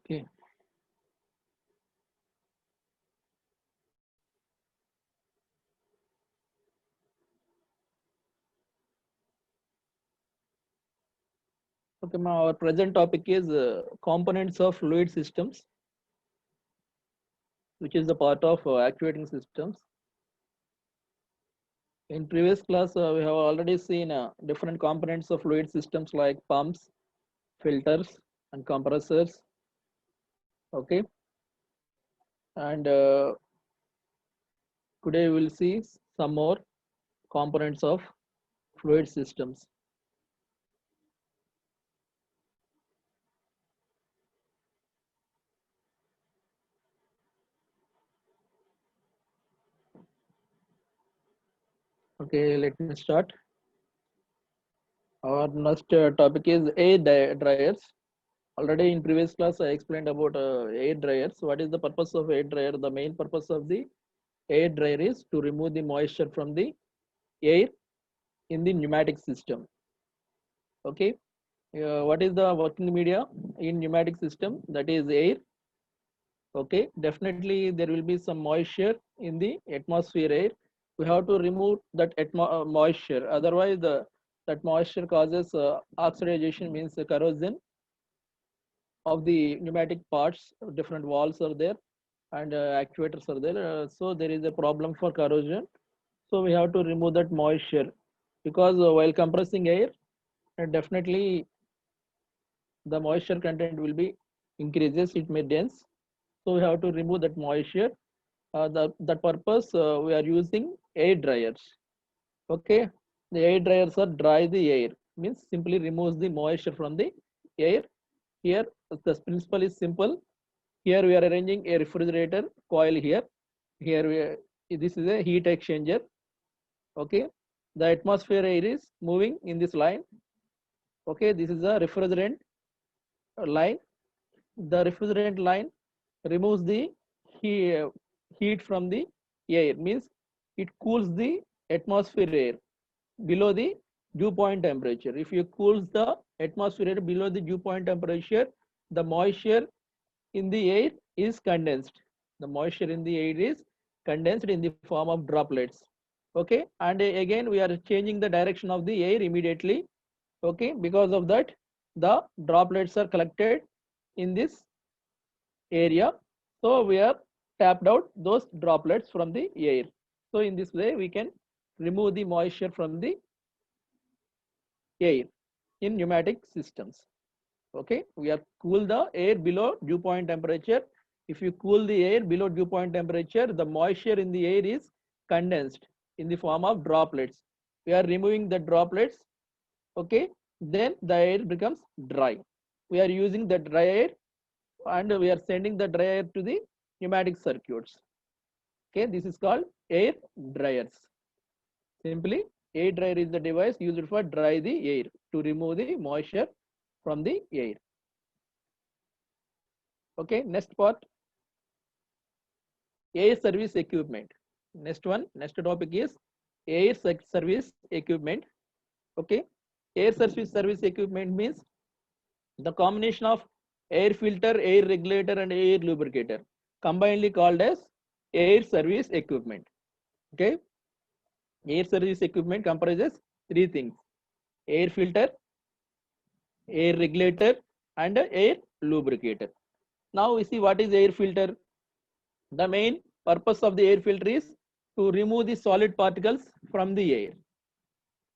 Okay. Okay, our present topic is components of fluid systems, which is the part of actuating systems. In previous class, we have already seen different components of fluid systems like pumps, filters, and compressors. Okay, and today we will see some more components of fluid systems. Okay, let me start. Our next topic is air dryers. Already in previous class, I explained about air dryers. What is the purpose of air dryer? The main purpose of the air dryer is to remove the moisture from the air in the pneumatic system. Okay. What is the working media in pneumatic system? That is air. Okay. Definitely there will be some moisture in the atmosphere air. We have to remove that moisture. Otherwise, that moisture causes oxidization, means corrosion of the pneumatic parts. Different valves are there and actuators are there. So there is a problem for corrosion. So we have to remove that moisture, because while compressing air, definitely the moisture content will be increases, it may dense. So we have to remove that moisture. That purpose we are using air dryers. Okay, the air dryers are dry the air, means simply removes the moisture from the air. Here the principle is simple. Here we are arranging a refrigerator coil here. Here this is a heat exchanger. Okay, the atmosphere air is moving in this line. Okay, this is a refrigerant line. The refrigerant line removes the heat from the air, means it cools the atmosphere air below the dew point temperature. If you cools the atmosphere air below the dew point temperature, the moisture in the air is condensed. The moisture in the air is condensed in the form of droplets. Okay, and again we are changing the direction of the air immediately. Okay, because of that, the droplets are collected in this area. So we are tapped out those droplets from the air. So in this way, we can remove the moisture from the air in pneumatic systems. Okay, we are cool the air below dew point temperature. If you cool the air below dew point temperature, the moisture in the air is condensed in the form of droplets. We are removing the droplets. Okay, then the air becomes dry. We are using the dry air and we are sending the dry air to the pneumatic circuits. Okay, this is called air dryers. Simply, air dryer is the device used for dry the air, to remove the moisture from the air. Okay, next part, air service equipment. Next topic is air service equipment. Okay, air service equipment means the combination of air filter, air regulator, and air lubricator, combinedly called as air service equipment. Okay, air service equipment comprises three things: air filter, air regulator, and air lubricator. Now we see what is air filter. The main purpose of the air filter is to remove the solid particles from the air.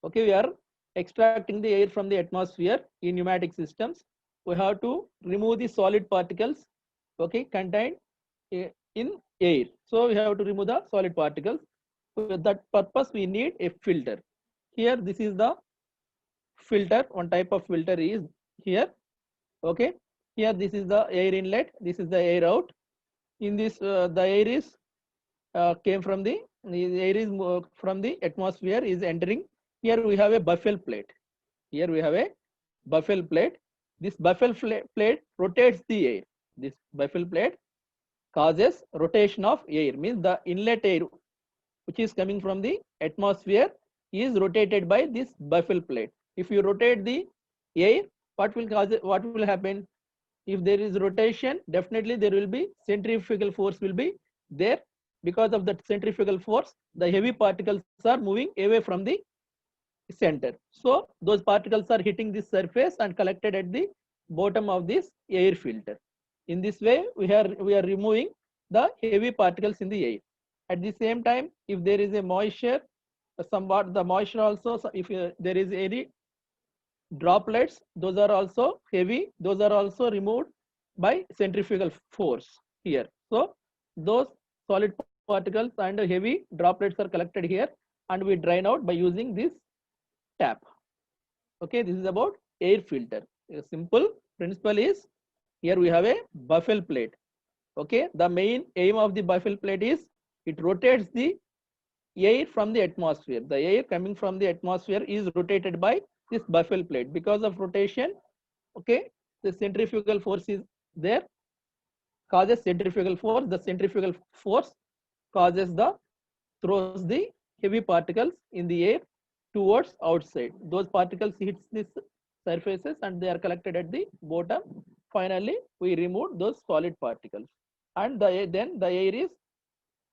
Okay, we are extracting the air from the atmosphere in pneumatic systems. We have to remove the solid particles, okay, contained in air. So we have to remove the solid particles. For that purpose, we need a filter. Here, this is the filter. One type of filter is here. Okay, here this is the air inlet. This is the air out. In this, the air is came from the air is from the atmosphere is entering. Here we have a buffel plate. Here we have a buffel plate. This buffel plate rotates the air. This buffel plate causes rotation of air, means the inlet air which is coming from the atmosphere is rotated by this buffel plate. If you rotate the air, what will happen? If there is rotation, definitely there will be centrifugal force will be there. Because of that centrifugal force, the heavy particles are moving away from the center. So those particles are hitting the surface and collected at the bottom of this air filter. In this way, we are removing the heavy particles in the air. At the same time, if there is a moisture, somewhat the moisture also, if there is any droplets, those are also heavy, those are also removed by centrifugal force here. So those solid particles and heavy droplets are collected here, and we drain out by using this tap. Okay, this is about air filter. A simple principle is, here we have a buffel plate. Okay, the main aim of the buffel plate is it rotates the air from the atmosphere. The air coming from the atmosphere is rotated by this buffel plate. Because of rotation, okay, the centrifugal force is there, causes centrifugal force. The centrifugal force causes the throws the heavy particles in the air towards outside. Those particles hits these surfaces and they are collected at the bottom. Finally, we remove those solid particles, and then the air is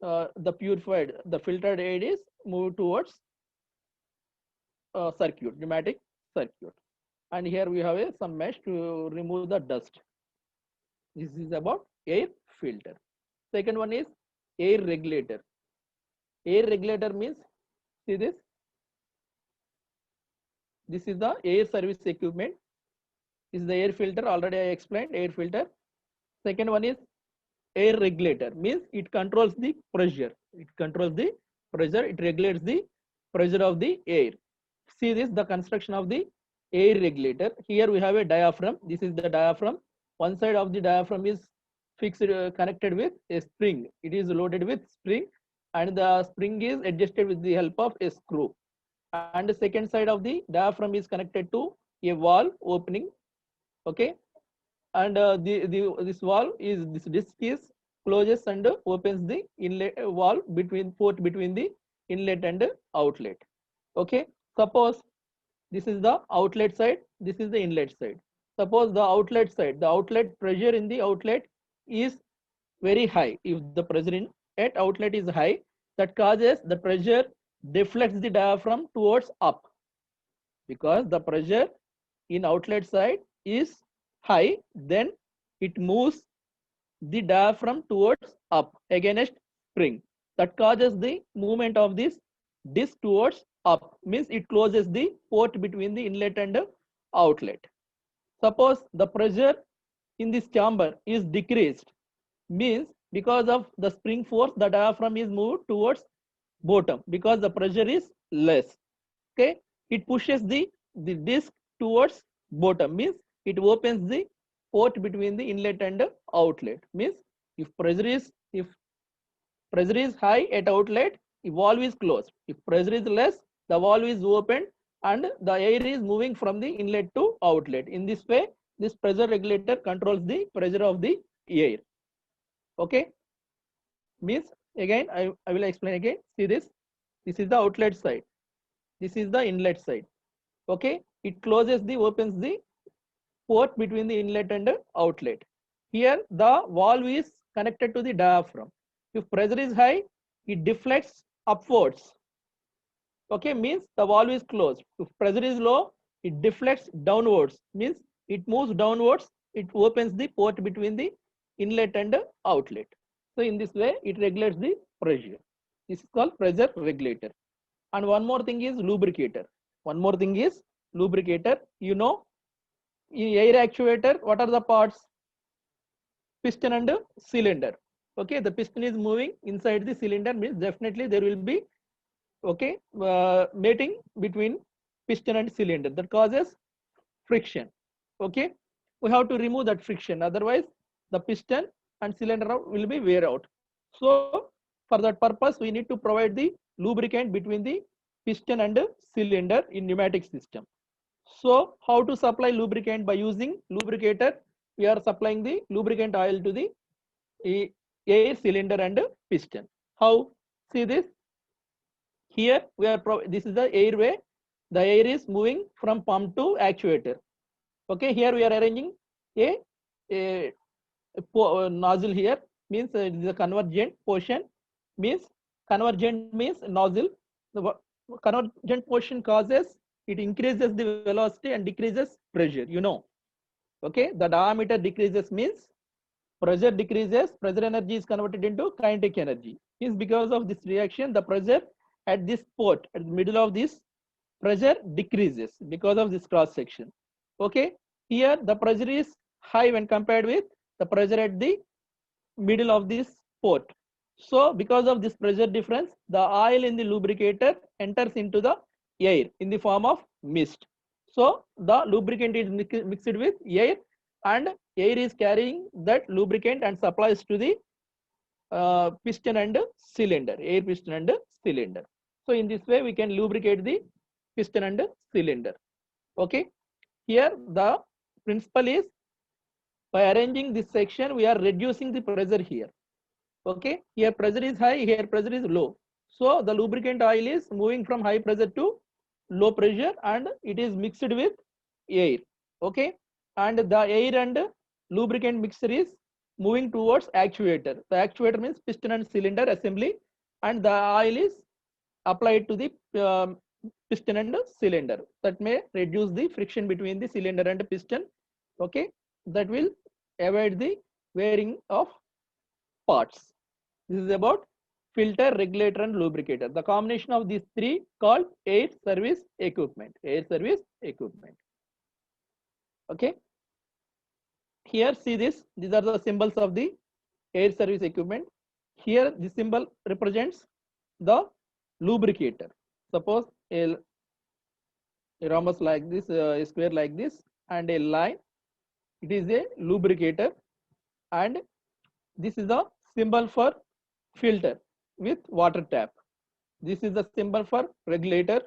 the purified, the filtered air is moved towards circuit, pneumatic circuit. And here we have some mesh to remove the dust. This is about air filter. Second one is air regulator. Air regulator means, see this. This is the air service equipment. This is the air filter. Already I explained air filter. Second one is air regulator, means it controls the pressure. It controls the pressure. It regulates the pressure of the air. See this, the construction of the air regulator. Here we have a diaphragm. This is the diaphragm. One side of the diaphragm is fixed, connected with a spring. It is loaded with spring, and the spring is adjusted with the help of a screw. And the second side of the diaphragm is connected to a valve opening. Okay, and this valve is, this disc is closes and opens the inlet valve between port between the inlet and outlet. Okay, suppose this is the outlet side, this is the inlet side. Suppose the outlet side, the outlet pressure in the outlet is very high. If the pressure in at outlet is high, that causes the pressure deflects the diaphragm towards up, because the pressure in outlet side is high, then it moves the diaphragm towards up against spring. That causes the movement of this disc towards up, means it closes the port between the inlet and outlet. Suppose the pressure in this chamber is decreased, means because of the spring force, the diaphragm is moved towards bottom because the pressure is less. Okay, it pushes the disc towards bottom, means it opens the port between the inlet and outlet. Means if pressure is high at outlet, the valve is closed. If pressure is less, the valve is opened and the air is moving from the inlet to outlet. In this way, this pressure regulator controls the pressure of the air. Okay, means again I will explain again. See this, this is the outlet side, this is the inlet side. Okay, it closes the opens the port between the inlet and outlet. Here the valve is connected to the diaphragm. If pressure is high, it deflects upwards. Okay, means the valve is closed. If pressure is low, it deflects downwards, means it moves downwards. It opens the port between the inlet and outlet. So in this way, it regulates the pressure. This is called pressure regulator. And one more thing is lubricator. One more thing is lubricator. You know, in air actuator, what are the parts? Piston and cylinder. Okay, the piston is moving inside the cylinder, means definitely there will be, okay, mating between piston and cylinder, that causes friction. Okay, we have to remove that friction, otherwise the piston and cylinder will be wear out. So for that purpose, we need to provide the lubricant between the piston and cylinder in pneumatic system. So how to supply lubricant? By using lubricator, we are supplying the lubricant oil to the air cylinder and piston. How? See this. Here we are, this is the airway. The air is moving from pump to actuator. Okay, here we are arranging a a nozzle here, means it is a convergent portion, means convergent means nozzle. The convergent portion causes, it increases the velocity and decreases pressure, you know. Okay, the diameter decreases means pressure decreases, pressure energy is converted into kinetic energy. Is because of this reaction, the pressure at this port, at the middle of this, pressure decreases because of this cross section. Okay, here the pressure is high when compared with the pressure at the middle of this port. So because of this pressure difference, the oil in the lubricator enters into the air in the form of mist. So the lubricant is mixed with air, and air is carrying that lubricant and supplies to the piston and cylinder, air piston and cylinder. So in this way we can lubricate the piston and cylinder. Okay, here the principle is, by arranging this section we are reducing the pressure here. Okay, here pressure is high, here pressure is low. So the lubricant oil is moving from high pressure to low pressure and it is mixed with air. Okay, and the air and lubricant mixture is moving towards actuator. The actuator means piston and cylinder assembly, and the oil is applied to the piston and cylinder. That may reduce the friction between the cylinder and piston. Okay, that will avoid the wearing of parts. This is about filter, regulator, and lubricator. The combination of these three called air service equipment. Air service equipment. Okay. Here, see this. These are the symbols of the air service equipment. Here, the symbol represents the lubricator. Suppose a rhombus like this, a square like this, and a line. It is a lubricator, and this is the symbol for filter with water tap. This is the symbol for regulator,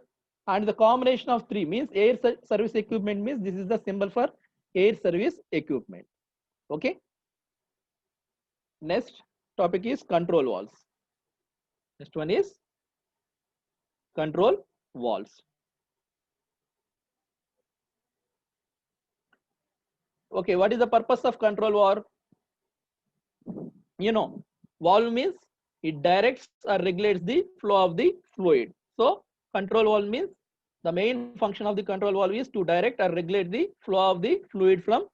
and the combination of three means air service equipment, means this is the symbol for air service equipment. Okay. Next topic is control valves. Next one is control valves. Okay, what is the purpose of control valve? You know, valve means it directs or regulates the flow of the fluid. So control valve means the main function of the control valve is to direct or regulate the flow of the fluid from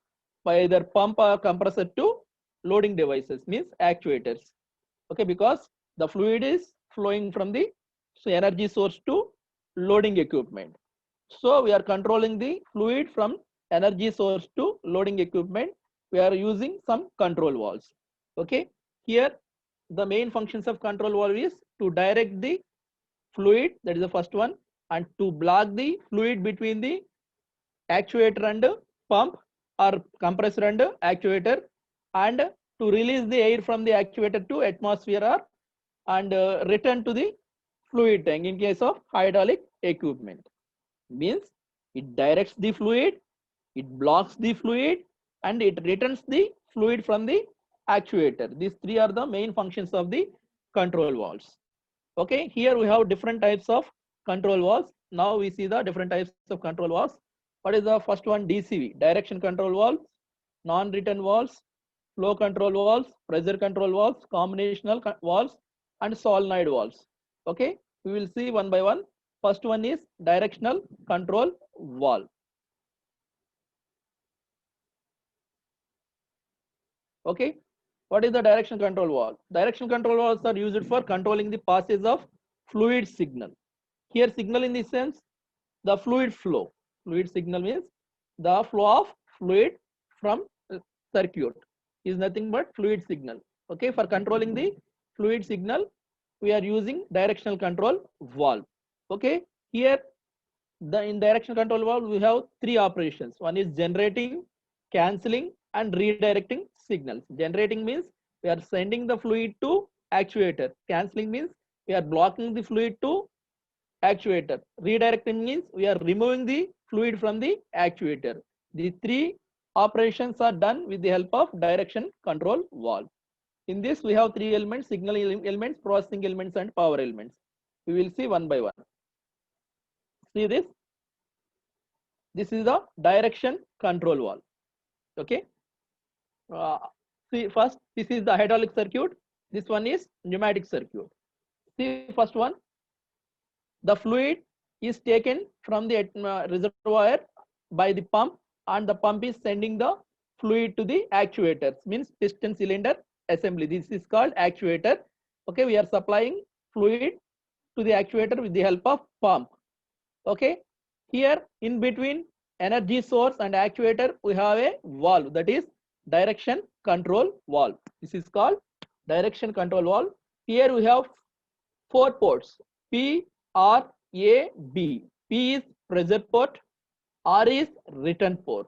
by either pump or compressor to loading devices, means actuators. Okay, because the fluid is flowing from the energy source to loading equipment. So we are controlling the fluid from energy source to loading equipment. We are using some control valves. Okay, here the main functions of control valve is to direct the fluid, that is the first one, and to block the fluid between the actuator and pump or compressor and actuator, and to release the air from the actuator to atmosphere or and return to the fluid tank in case of hydraulic equipment. Means it directs the fluid, it blocks the fluid, and it returns the fluid from the actuator. These three are the main functions of the control valves. Okay, here we have different types of control valves. Now we see the different types of control valves. What is the first one? DCV, direction control valves, non-return valves, flow control valves, pressure control valves, combinational valves, and solenoid valves. Okay, we will see one by one. First one is directional control valve. Okay, what is the direction control valve? Direction control valves are used for controlling the passage of fluid signal. Here signal in this sense, the fluid flow. Fluid signal means the flow of fluid from circuit is nothing but fluid signal. Okay, for controlling the fluid signal, we are using directional control valve. Okay, here in directional control valve we have three operations. One is generating, cancelling, and redirecting signals. Generating means we are sending the fluid to actuator. Cancelling means we are blocking the fluid to actuator. Redirecting means we are removing the fluid from the actuator. The three operations are done with the help of direction control valve. In this we have three elements: signal elements, processing elements, and power elements. We will see one by one. See this. This is the direction control valve. Okay. See, first, this is the hydraulic circuit. This one is pneumatic circuit. See, first one, the fluid is taken from the reservoir by the pump, and the pump is sending the fluid to the actuators, means piston cylinder assembly. This is called actuator. Okay, we are supplying fluid to the actuator with the help of pump. Okay, here in between energy source and actuator we have a valve, that is direction control valve. This is called direction control valve. Here we have four ports: P, R, A, B. P is pressure port, R is return port.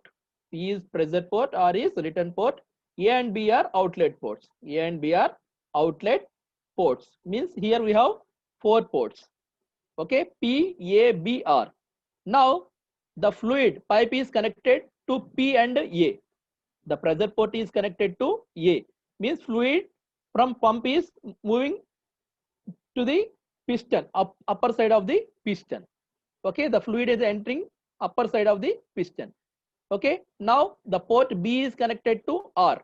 P is pressure port, R is return port. A and B are outlet ports. A and B are outlet ports. Means here we have four ports. Okay, P, A, B, R. Now the fluid pipe is connected to P and A. The pressure port is connected to A. Means fluid from pump is moving to the piston, upper side of the piston. Okay, the fluid is entering upper side of the piston. Okay, now the port B is connected to R.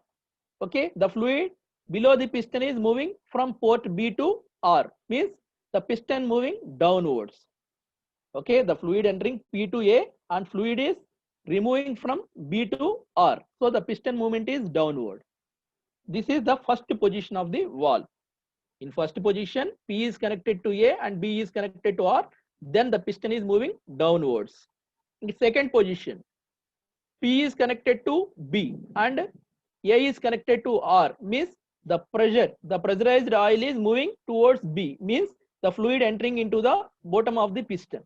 Okay, the fluid below the piston is moving from port B to R, means the piston moving downwards. Okay, the fluid entering P to A and fluid is removing from B to R. So the piston movement is downward. This is the first position of the valve. In first position, P is connected to A and B is connected to R. Then the piston is moving downwards. In second position, P is connected to B and A is connected to R. Means the pressurized oil is moving towards B. Means the fluid entering into the bottom of the piston.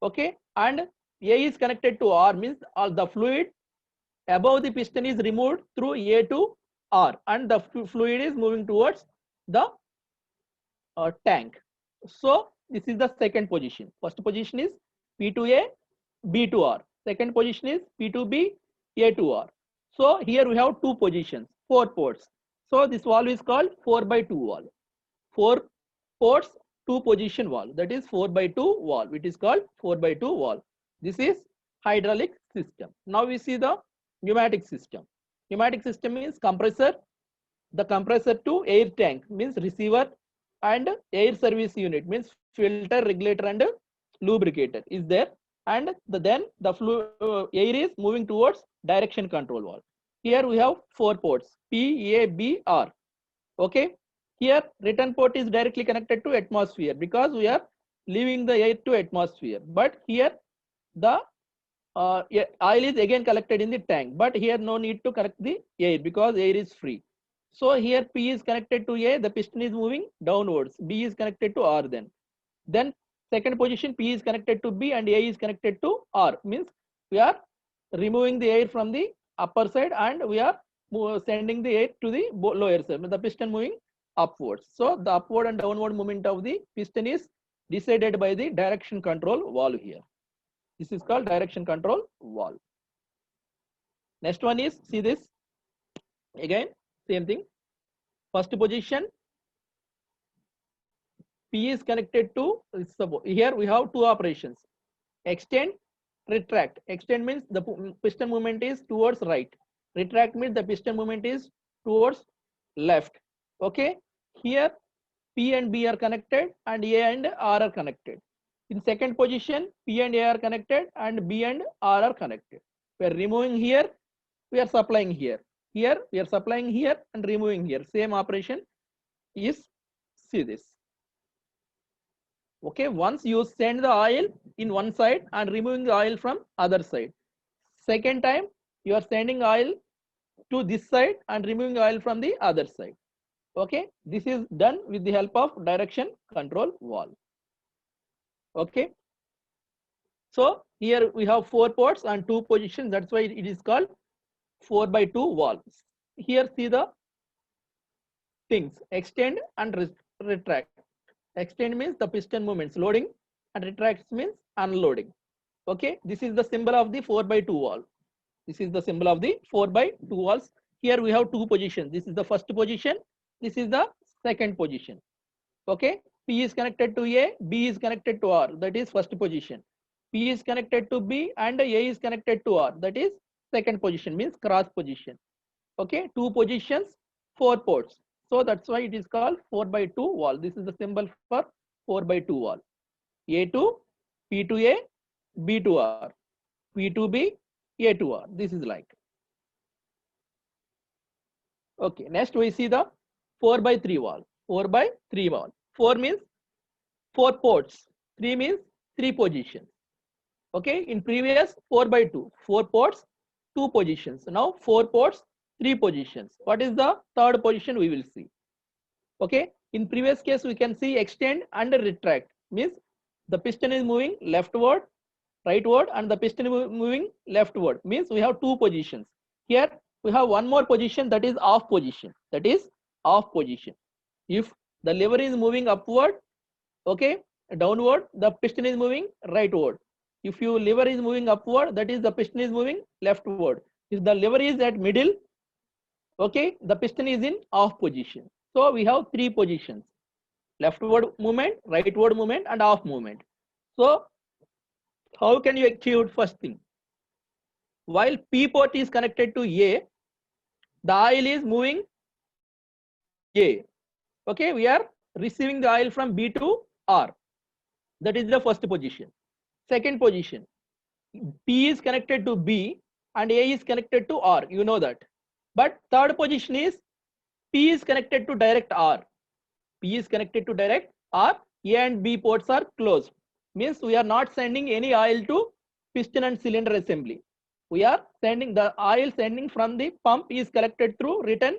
Okay, and A is connected to R. Means all the fluid above the piston is removed through A to R, and the fluid is moving towards the tank. So this is the second position. First position is P to A, B to R. Second position is P to B, A to R. So here we have two positions, four ports. So this valve is called 4x2 valve. Four ports, two position valve. That is 4x2 valve. It is called 4x2 valve. This is hydraulic system. Now we see the pneumatic system. Pneumatic system means compressor. The compressor to air tank means receiver, and air service unit means filter, regulator, and lubricator is there. And then the air is moving towards direction control valve. Here we have four ports: P, A, B, R. Okay. Here return port is directly connected to atmosphere because we are leaving the air to atmosphere. But here the oil is again collected in the tank. But here no need to collect the air because air is free. So here P is connected to A, the piston is moving downwards. B is connected to R then. Then second position, P is connected to B and A is connected to R. Means we are removing the air from the upper side and we are sending the air to the lower side. The piston moving upwards. So the upward and downward movement of the piston is decided by the direction control valve here. This is called direction control valve. Next one is, see this, again same thing. First position, P is connected to, here we have two operations: extend, retract. Extend means the piston movement is towards right. Retract means the piston movement is towards left. Okay, here P and B are connected and A and R are connected. In second position, P and A are connected and B and R are connected. We are removing here, we are supplying here. Here we are supplying here and removing here. Same operation is, see this. Okay, once you send the oil in one side and removing the oil from other side. Second time you are sending oil to this side and removing oil from the other side. Okay, this is done with the help of direction control valve. Okay, so here we have four ports and two positions. That's why it is called 4x2 valves. Here see the things: extend and retract. Extend means the piston movements, loading, and retract means unloading. Okay, this is the symbol of the 4x2 valve. This is the symbol of the 4x2 valves. Here we have two positions. This is the first position. This is the second position. Okay, P is connected to A, B is connected to R. That is first position. P is connected to B and A is connected to R. That is second position, means cross position. Okay, two positions, four ports. So that's why it is called 4 by 2 wall. This is the symbol for 4 by 2 wall. A2, P2A, B2R, P2B, A2R. This is like. Okay, next we see the 4 by 3 wall. 4 by 3 wall. 4 means 4 ports. 3 means 3 positions. Okay, in previous 4 by 2, 4 ports, 2 positions. Now 4 ports, 3 positions. What is the third position we will see? Okay, in previous case we can see extend and retract, means the piston is moving leftward, rightward, and the piston is moving leftward, means we have 2 positions. Here we have one more position, that is off position. That is off position. If the lever is moving upward, okay, downward, the piston is moving rightward. If your lever is moving upward, that is the piston is moving leftward. If the lever is at middle, okay, the piston is in off position. So we have 3 positions: leftward movement, rightward movement, and off movement. So how can you achieve first thing? While P port is connected to A, the oil is moving A. Okay, we are receiving the oil from B to R. That is the first position. Second position, P is connected to B and A is connected to R. You know that. But third position is P is connected to direct R. P is connected to direct R. A and B ports are closed. Means we are not sending any oil to piston and cylinder assembly. We are sending the oil sending from the pump is collected through return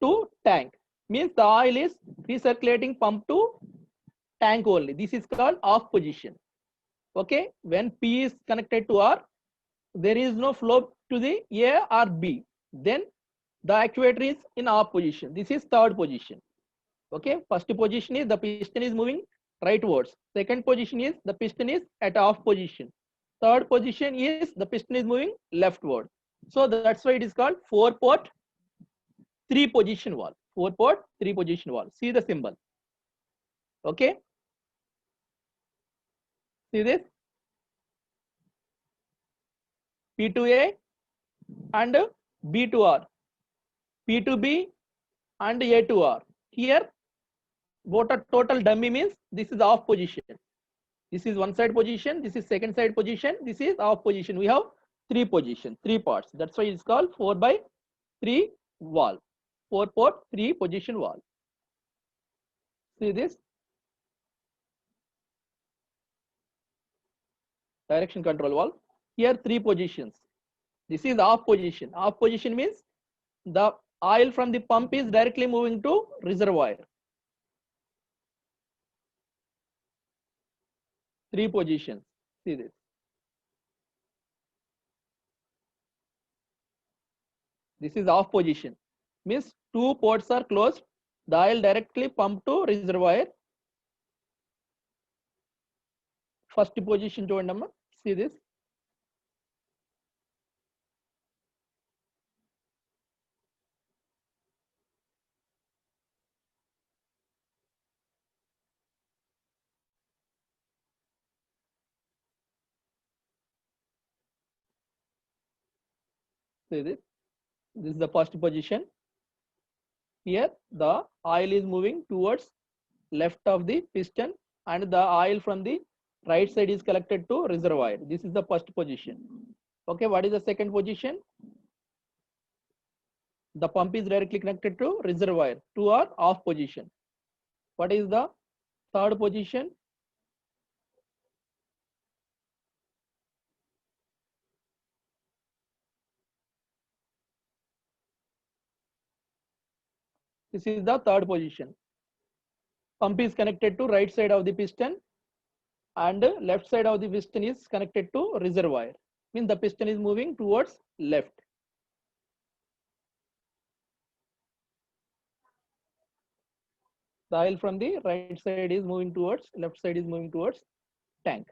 to tank. Means the oil is recirculating pump to tank only. This is called off position. Okay, when P is connected to R, there is no flow to the A or B. Then the actuator is in off position. This is third position. Okay, first position is the piston is moving rightwards. Second position is the piston is at off position. Third position is the piston is moving leftward. So that's why it is called 4 port 3 position valve. 4 port 3 position valve. See the symbol. Okay. See this? P2A and B2R, P2B and A2R. Here, what a total dummy means this is off position. This is one side position, this is second side position, this is off position. We have 3 positions, 3 parts. That's why it's called 4 by 3 valve. 4 port 3 position valve. See this? Direction control valve. Here 3 positions. This is off position. Off position means the oil from the pump is directly moving to reservoir. 3 positions. See this. This is off position. Means 2 ports are closed. The oil directly pumped to reservoir. First position చూడండి. See this. See this. This is the first position. Here the oil is moving towards left of the piston and the oil from the right side is collected to reservoir. This is the first position. Okay, what is the second position? The pump is directly connected to reservoir. 2 are off position. What is the third position? This is the third position. Pump is connected to right side of the piston and left side of the piston is connected to reservoir. Means the piston is moving towards left. The oil from the right side is moving towards, left side is moving towards tank.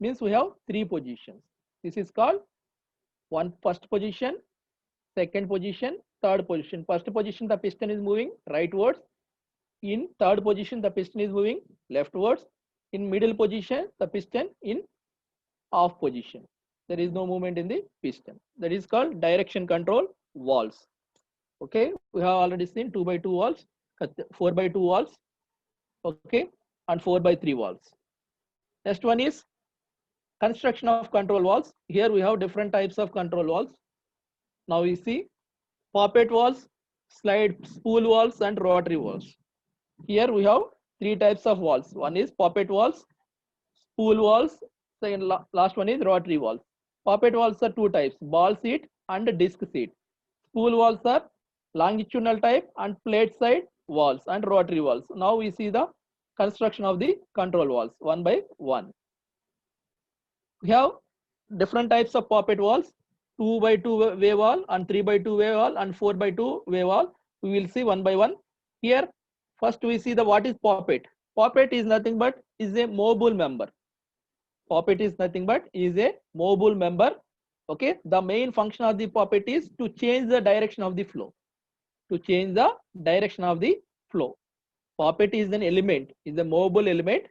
Means we have 3 positions. This is called first position, second position, third position. First position, the piston is moving rightwards. In third position, the piston is moving leftwards. In middle position, the piston in off position. There is no movement in the piston. That is called direction control valves. Okay, we have already seen 2 by 2 walls, 4 by 2 walls, okay, and 4 by 3 walls. Next one is construction of control walls. Here we have different types of control walls. Now we see poppet walls, slide spool walls, and rotary walls. Here we have three types of walls. One is poppet walls, spool walls, second last one is rotary walls. Poppet walls are two types, ball seat and disc seat. Spool walls are longitudinal type and plate side walls and rotary walls. Now we see the construction of the control walls one by one. We have different types of poppet walls, 2 by 2 way wall and 3 by 2 way wall and 4 by 2 way wall. We will see one by one. Here first we see the what is poppet. Poppet is nothing but is a mobile member. Poppet is nothing but is a mobile member. Okay, the main function of the poppet is to change the direction of the flow. To change the direction of the flow. Poppet is an element, is a mobile element.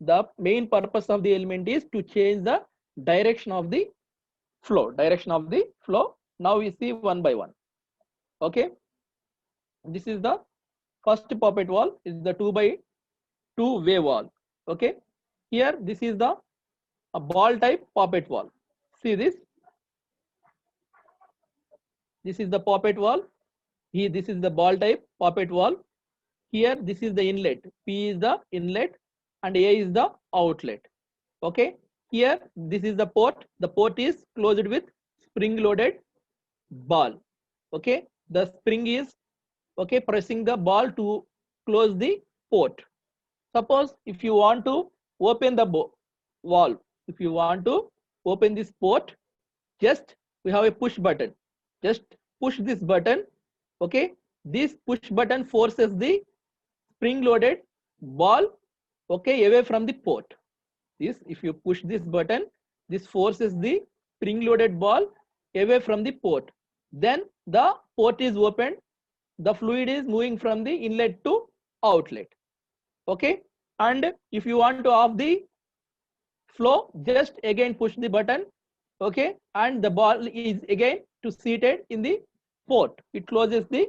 The main purpose of the element is to change the direction of the flow. Direction of the flow. Now we see one by one. Okay, this is the first poppet wall. Is the 2 by 2 way wall. Okay, here this is the a ball type poppet wall. See this. This is the poppet wall. Here this is the ball type poppet wall. Here this is the inlet. P is the inlet and A is the outlet. Okay. Here this is the port. The port is closed with spring loaded ball. Okay. The spring is okay pressing the ball to close the port. Suppose if you want to open the valve, if you want to open this port, just we have a push button. Just push this button. Okay. This push button forces the spring loaded ball okay away from the port. This if you push this button, this forces the spring loaded ball away from the port. Then the port is opened, the fluid is moving from the inlet to outlet. Okay, and if you want to off the flow, just again push the button. Okay, and the ball is again to seated in the port. It closes the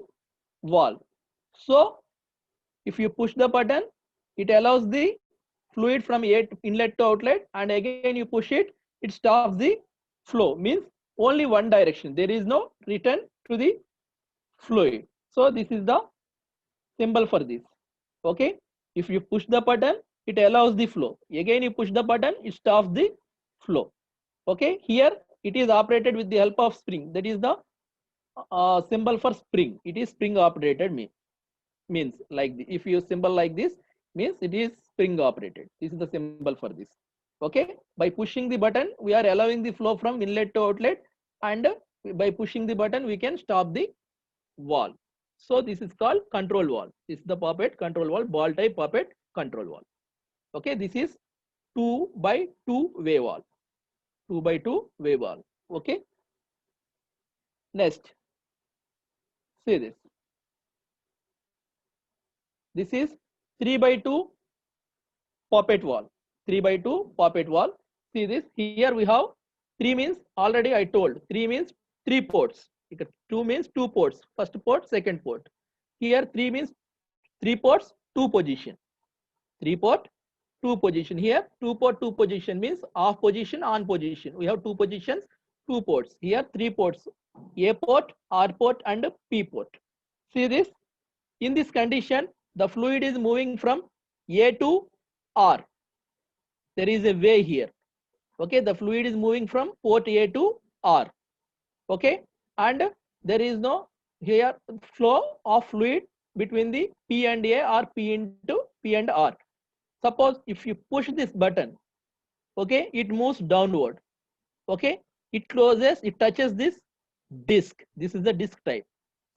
valve. So if you push the button, it allows the fluid from inlet to outlet, and again you push it, it stops the flow. Means only one direction. There is no return to the fluid. So this is the symbol for this. Okay. If you push the button, it allows the flow. Again you push the button, it stops the flow. Okay. Here it is operated with the help of spring. That is the symbol for spring. It is spring operated means like if you symbol like this means it is spring operated. This is the symbol for this. Okay, by pushing the button we are allowing the flow from inlet to outlet, and by pushing the button we can stop the valve. So this is called control valve. This is the poppet control valve, ball type poppet control valve. Okay, this is 2 by 2 way valve. 2 by 2 way valve. Okay, next see this. This is 3 by 2 poppet wall. 3 by 2 poppet wall. See this. Here we have 3 means already I told. 3 means 3 ports. 2 means 2 ports. First port, second port. Here 3 means 3 ports, 2 position. 3 port, 2 position. Here 2 port, 2 position means off position, on position. We have 2 positions, 2 ports. Here 3 ports. A port, R port, and P port. See this. In this condition, the fluid is moving from A to R. There is a way here. Okay, the fluid is moving from port A to R. Okay, and there is no here flow of fluid between the P and A or P into P and R. Suppose if you push this button, okay, it moves downward. Okay, it closes, it touches this disc. This is the disc type.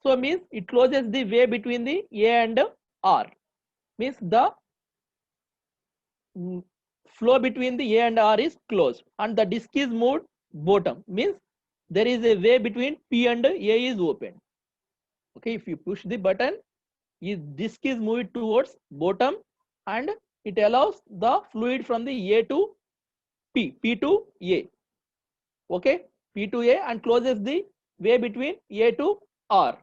So means it closes the way between the A and R. Means the flow between the A and R is closed, and the disc is moved bottom. Means there is a way between P and A is open. Okay, if you push the button, disc is moved towards bottom, and it allows the fluid from the A to P, P to A. Okay, P to A, and closes the way between A to R.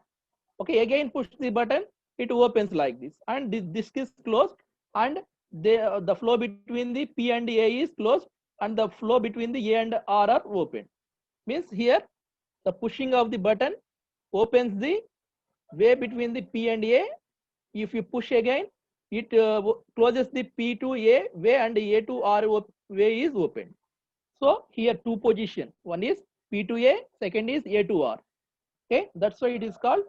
Okay, again push the button, it opens like this, and this disc is closed, and the flow between the P and A is closed, and the flow between the A and R are open. Means here the pushing of the button opens the way between the P and A. If you push again, it closes the P to A way, and A to R way is open. So here two position, one is P to A, second is A to R. Okay, that's why it is called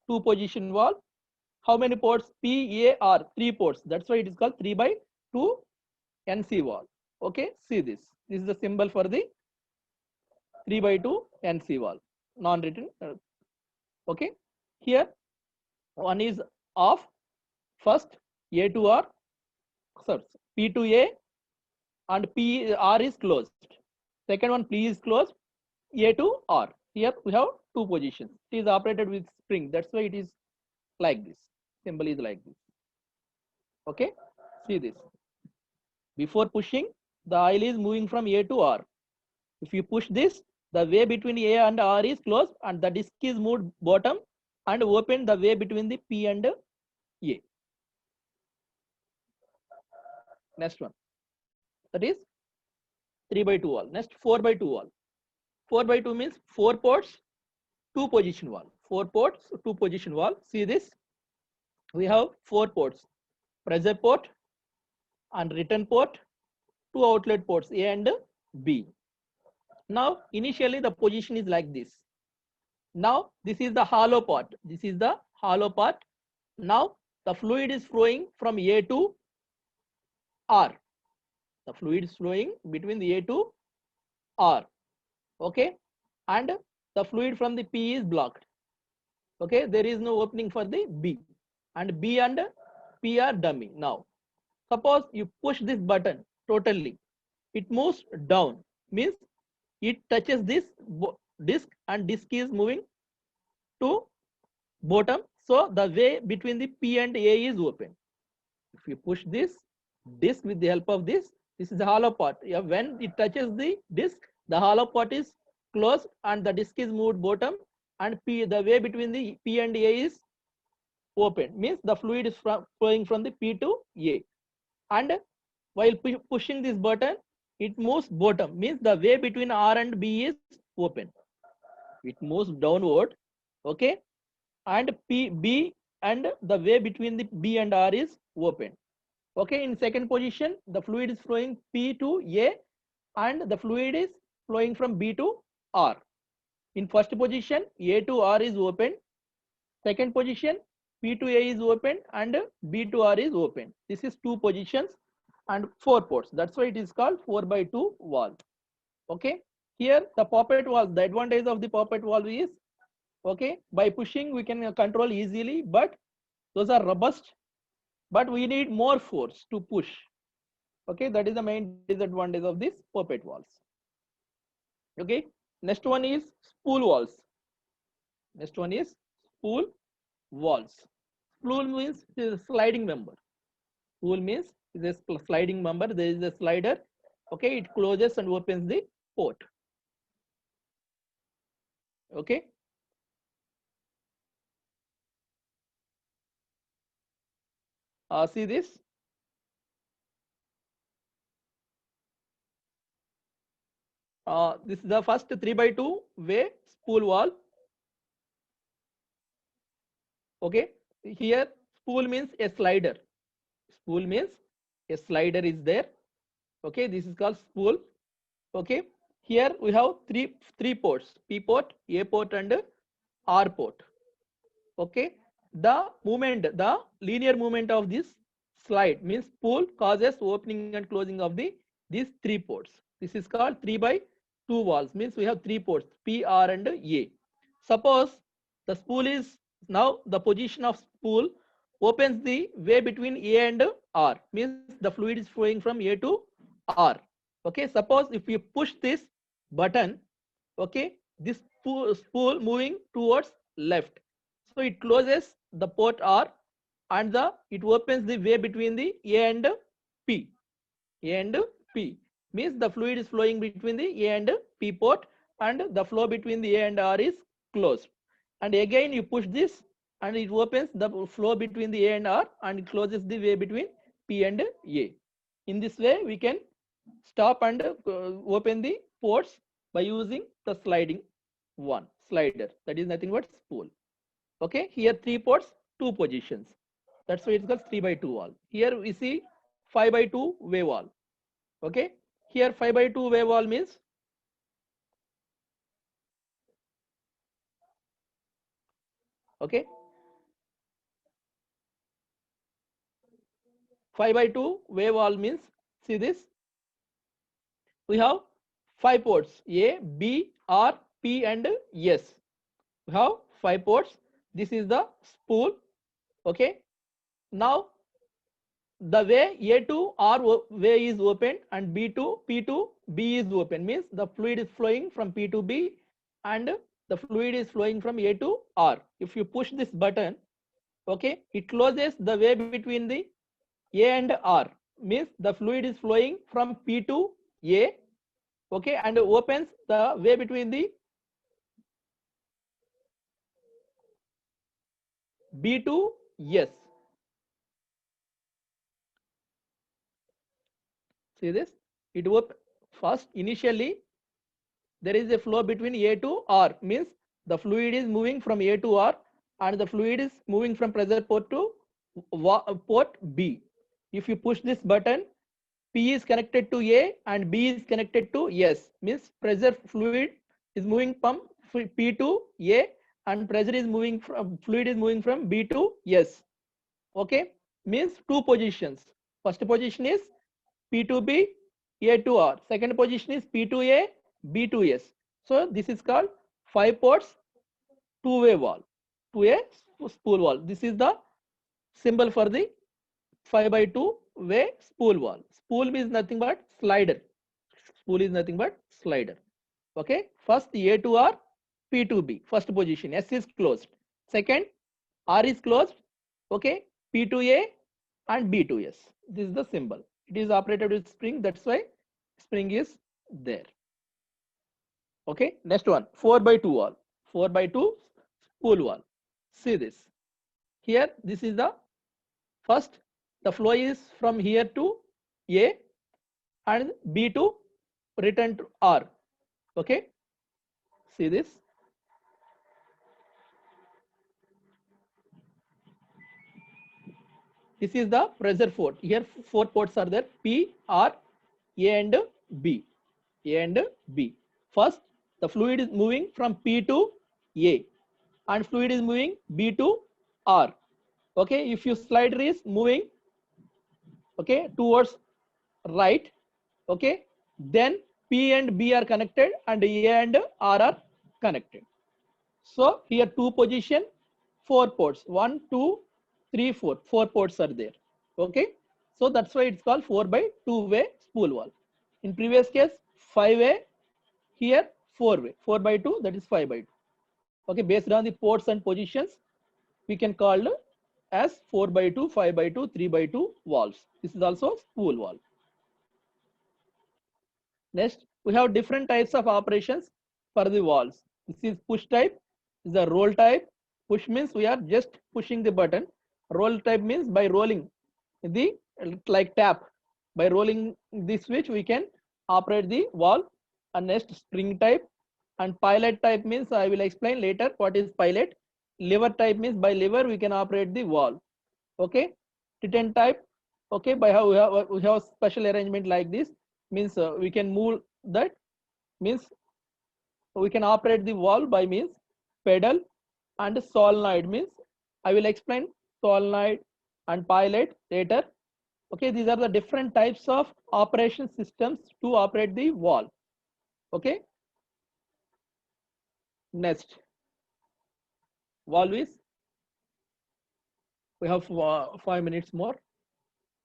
two position valve. How many ports? P, A, R, three ports. That's why it is called 3 by 2 NC valve. Okay, see this. This is the symbol for the 3 by 2 NC valve, non-written. Okay, here one is off. First A to R, sorry, P to A, and P R is closed. Second one P is closed, A to R. Here we have two positions. It is operated with spring. That's why it is like this. Symbol is like this. Okay, see this. Before pushing, the oil is moving from A to R. If you push this, the way between A and R is closed, and the disc is moved bottom and open the way between the P and A. Next one, that is 3 by 2 valve. Next 4 by 2 valve. 4 by 2 means 4 ports, 2 position valve. 4 ports, 2 position valve. See this. We have 4 ports: pressure port and return port, 2 outlet ports A and B. Now initially the position is like this. Now this is the hollow part. This is the hollow part. Now the fluid is flowing from A to R. The fluid is flowing between the A to R. Okay, and the fluid from the P is blocked. Okay, there is no opening for the B, and B and P are dummy. Now suppose you push this button totally, it moves down, means it touches this disc, and disc is moving to bottom, so the way between the P and A is open. If you push this disc with the help of this is the hollow part. Yeah, when it touches the disc, the hollow part is closed and the disc is moved bottom, and P, the way between the P and A is open, means the fluid is flowing from the P to A. And while pushing this button, it moves bottom, means the way between R and B is open. It moves downward. Okay, and B and the way between the B and R is open. Okay, in second position, the fluid is flowing P to A, and the fluid is flowing from B to R. In first position, A to R is open. Second position, P to A is open and B to R is open. This is two positions and 4 ports. That's why it is called 4 by 2 valve. Okay, here the poppet valve, the advantage of the poppet valve is, okay, by pushing we can control easily, but those are robust, but we need more force to push. Okay, that is the main disadvantage of this poppet valves. Okay, next one is spool valves. Next one is spool valves. Spool means is a sliding member. Spool means is a sliding member. There is a slider. Okay, it closes and opens the port. Okay. See this. This is the first 3 by 2 way spool valve. Okay, here spool means a slider. Spool means a slider is there. Okay, this is called spool. Okay, here we have three ports: P port, A port, and R port. Okay, the movement, the linear movement of this slide means spool causes opening and closing of these 3 ports. This is called 3 by 2 valves, means we have 3 ports: P, R, and A. Suppose the spool is, now the position of spool opens the way between A and R, means the fluid is flowing from A to R. Okay, suppose if you push this button, okay, this spool moving towards left, so it closes the port R, and it opens the way between the A and P. A and P means the fluid is flowing between the A and P port, and the flow between the A and R is closed. And again you push this, and it opens the flow between the A and R, and it closes the way between P and A. In this way, we can stop and open the ports by using the sliding one slider. That is nothing but spool. Okay, here 3 ports, 2 positions. That's why it's called 3x2 valve. Here we see 5x2 wave valve. Okay, here 5x2 wave valve means okay, 5x2 wave valve means, see this, we have 5 ports A, B, R, P and S. We have 5 ports. This is the spool. Okay, now the way A to R way is open and B to P to B is open, means the fluid is flowing from P to B and the fluid is flowing from A to R. If you push this button, okay, it closes the way between the A and R, means the fluid is flowing from P to A, okay, and opens the way between the B to S. See this, it first initially there is a flow between A to R, means the fluid is moving from A to R and the fluid is moving from pressure port to port B. If you push this button, P is connected to A and B is connected to S, means pressure fluid is moving from P to A and pressure is moving from fluid is moving from B to S. Okay, means 2 positions. First position is P to B, A to R. Second position is P to A, B to S. So this is called 5 ports, 2-way valve, 2-way spool valve. This is the symbol for the 5x2 way spool valve. Spool means nothing but slider. Spool is nothing but slider. Okay, first A to R, P to B, first position, S is closed. Second, R is closed. Okay, P to A and B to S. This is the symbol. It is operated with spring, that's why spring is there. Okay, next one, 4x2 valve, 4x2 spool valve. See this. Here, this is the first, the flow is from here to A and B to return to R. Okay, see this. This is the pressure port. Here 4 ports are there, P, R, A and B. A and B. First, the fluid is moving from P to A and fluid is moving B to R. Okay, if your slider is moving, okay, towards right, okay, then P and B are connected and A and R are connected. So here 2 position, 4 ports, 1, 2, 3, 4, 4 ports are there. Okay, so that's why it's called 4x2-way spool valve. In previous case 5-way, here 4-way, 4x2, that is 5x2. Okay, based on the ports and positions, we can call as 4x2, 5x2, 3x2 valves. This is also spool valve. Next, we have different types of operations for the valves. This is push type, this is a roll type. Push means we are just pushing the button. Roll type means by rolling the, like tap. By rolling the switch, we can operate the valve. And next, spring type. And pilot type means I will explain later what is pilot. Lever type means by lever we can operate the valve. Okay, Titan type. Okay, by how we have special arrangement like this, means we can move that, means we can operate the valve by means pedal and solenoid, means I will explain solenoid and pilot later. Okay, these are the different types of operation systems to operate the valve. Okay, next, valve is, we have 5 minutes more.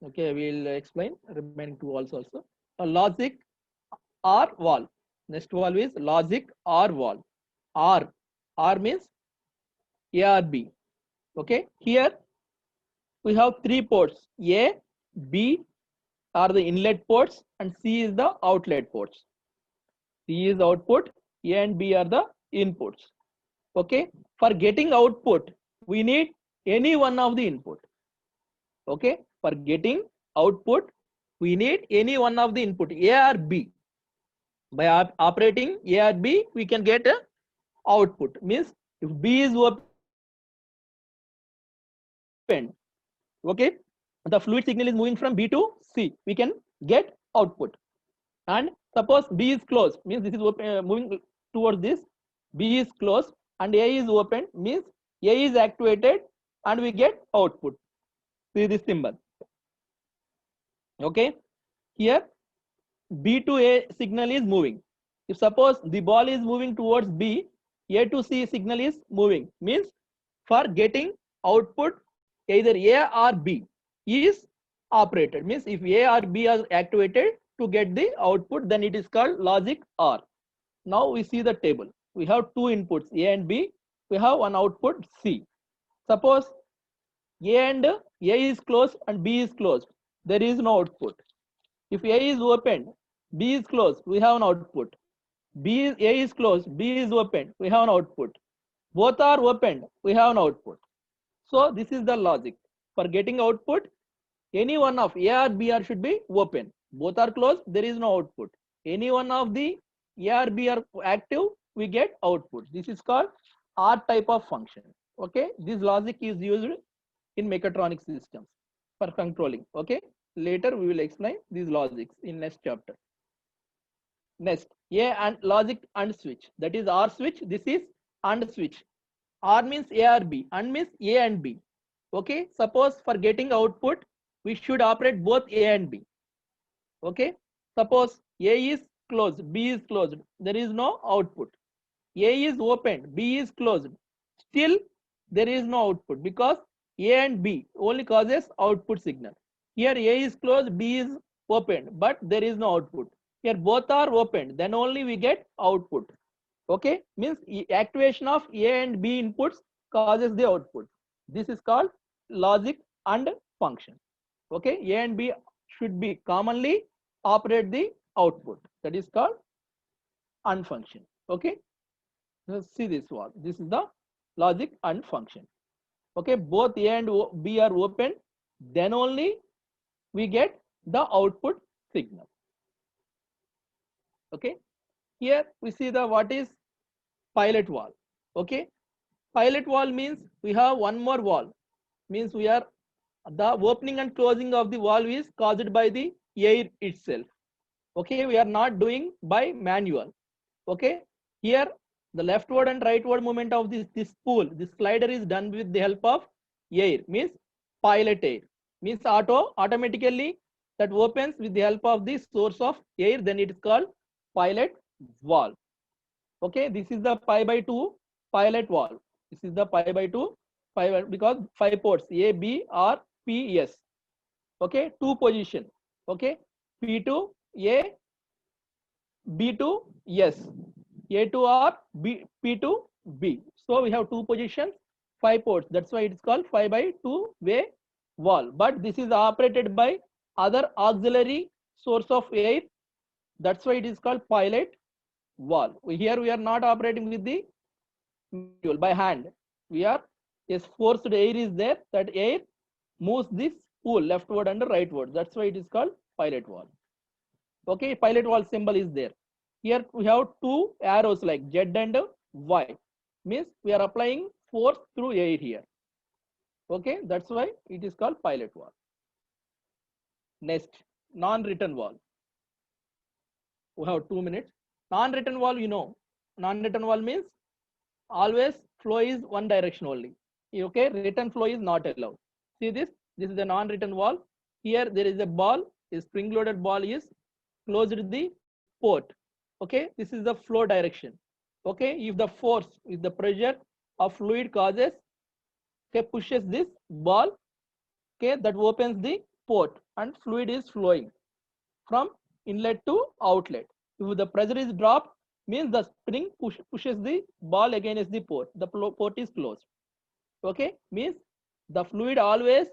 Okay, we'll explain remaining 2 valves also. A logic or valve. Next valve is logic or valve. R means ARB. Okay, here we have 3 ports. A, B are the inlet ports and C is the outlet ports. C is output, A and B are the inputs. Okay, for getting output, we need any one of the input. Okay, for getting output, we need any one of the input, A or B. By operating A or B, we can get a output. Means if B is opened, okay, the fluid signal is moving from B to C, we can get output. And suppose B is closed, means this is moving towards this, B is closed and A is open, means A is activated and we get output. See this symbol. Okay, here B to A signal is moving. If suppose the ball is moving towards B, A to C signal is moving, means for getting output either A or B is operated. Means if A or B are activated to get the output, then it is called logic OR. Now we see the table. We have two inputs A and B. We have one output C. Suppose A is closed and B is closed. There is no output. If A is opened, B is closed, we have an output. A is closed, B is opened, we have an output. Both are opened, we have an output. So this is the logic. For getting output, any one of A or B or should be open. Both are closed, there is no output. Any one of the A or B are active, we get output. This is called OR type of function. Okay, this logic is used in mechatronic systems for controlling. Okay, later we will explain these logics in next chapter. Next, A and logic AND switch. That is OR switch. This is AND switch. OR means A or B, AND means A and B. Okay, suppose for getting output, we should operate both A and B. Okay, suppose A is closed, B is closed, there is no output. A is opened, B is closed, still there is no output because A and B only causes output signal. Here A is closed, B is opened, but there is no output. Here both are opened, then only we get output. Okay, means activation of A and B inputs causes the output. This is called logic AND function. Okay, A and B should be commonly operate the output. That is called AND function. Okay, let's see this one. This is the logic AND function. Okay, both A and B are open, then only we get the output signal. Okay, here we see the what is pilot valve. Okay, pilot valve means we have one more valve, means we are the opening and closing of the valve is caused by the air itself. Okay, we are not doing by manual. Okay, here the leftward and rightward movement of this spool, this slider is done with the help of air, means pilot air, means automatically that opens with the help of the source of air, then it is called pilot valve. Okay, this is the pi by 2 pilot valve. This is the pi by 2 because 5 ports A, B, R, P, S. Okay, 2 position. Okay, P to A, B to S, A to R, P to B. So we have 2 positions, 5 ports. That's why it is called 5 by 2 way valve. But this is operated by other auxiliary source of air. That's why it is called pilot valve. Here we are not operating with the manual by hand. We are, yes, forced air is there. That air moves this spool leftward and rightward. That's why it is called pilot valve. Okay, pilot valve symbol is there. Here we have 2 arrows like Z and Y. Means we are applying force through air here. Okay, that's why it is called pilot valve. Next, non-return valve. We have 2 minutes. Non-return valve, you know, non-return valve means always flow is one direction only. Okay, return flow is not allowed. See this is the non-return valve. Here there is a ball, a spring loaded ball is closed the port. Okay, this is the flow direction. Okay, if the force, if the pressure of fluid causes, okay, pushes this ball, okay, that opens the port and fluid is flowing from inlet to outlet. If the pressure is dropped, means the spring pushes the ball against the port. The port is closed. Okay, means the fluid always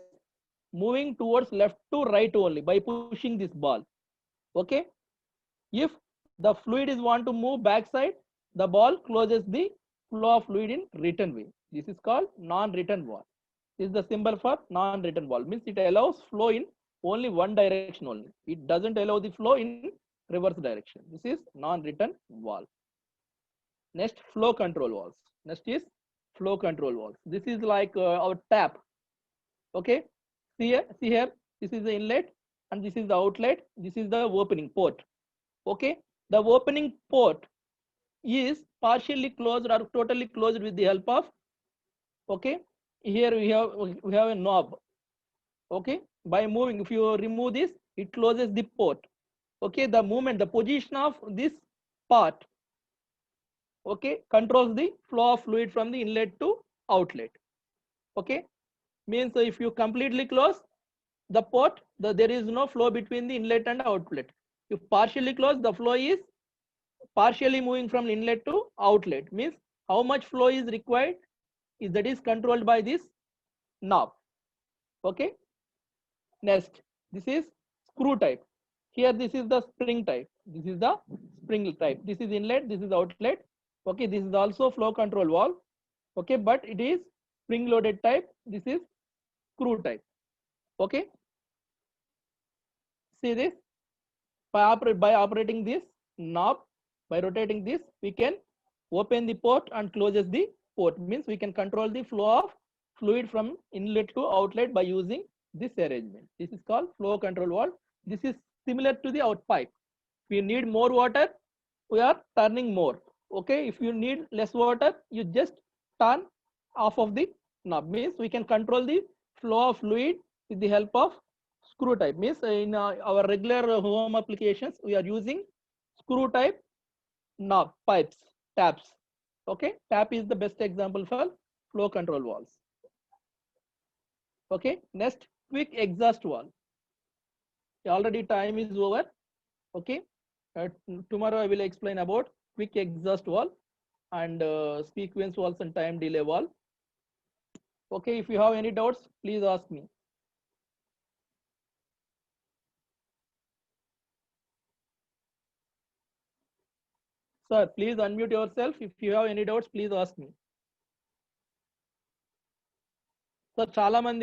moving towards left to right only by pushing this ball. Okay, if the fluid is want to move backside, the ball closes the flow of fluid in return way. This is called non-return valve. This is the symbol for non-return valve. Means it allows flow in only one direction only. It doesn't allow the flow in reverse direction. This is non-return valve. Next, flow control valves. Next is flow control valves. This is like our tap. Okay, see here. This is the inlet and this is the outlet. This is the opening port. Okay, the opening port is partially closed or totally closed with the help of, okay, here we have a knob. Okay, by moving, if you remove this, it closes the port. Okay, the movement, the position of this part, okay, controls the flow of fluid from the inlet to outlet. Okay, means if you completely close the port, there is no flow between the inlet and outlet. If partially close, the flow is partially moving from inlet to outlet. Means how much flow is required is that is controlled by this knob. Okay, next, this is screw type. Here this is the spring type. This is the spring type. This is inlet, this is outlet. Okay, this is also flow control valve. Okay, but it is spring loaded type. This is screw type. Okay, see this, by operating this knob, by rotating this, we can open the port and closes the port. Means we can control the flow of fluid from inlet to outlet by using this arrangement. This is called flow control valve. This is similar to the out pipe. If you need more water, we are turning more. Okay, if you need less water, you just turn off of the knob. Means we can control the flow of fluid with the help of screw type. Means in our regular home applications, we are using screw type knob pipes, taps. Okay, tap is the best example for flow control valves. Okay, next, quick exhaust valve. Already time is over. Okay, tomorrow I will explain about quick exhaust valve and sequence valves and time delay valve. Okay, if you have any doubts, please ask me. Sir, please unmute yourself. If you have any doubts, please ask me. Sir, చాలా మంది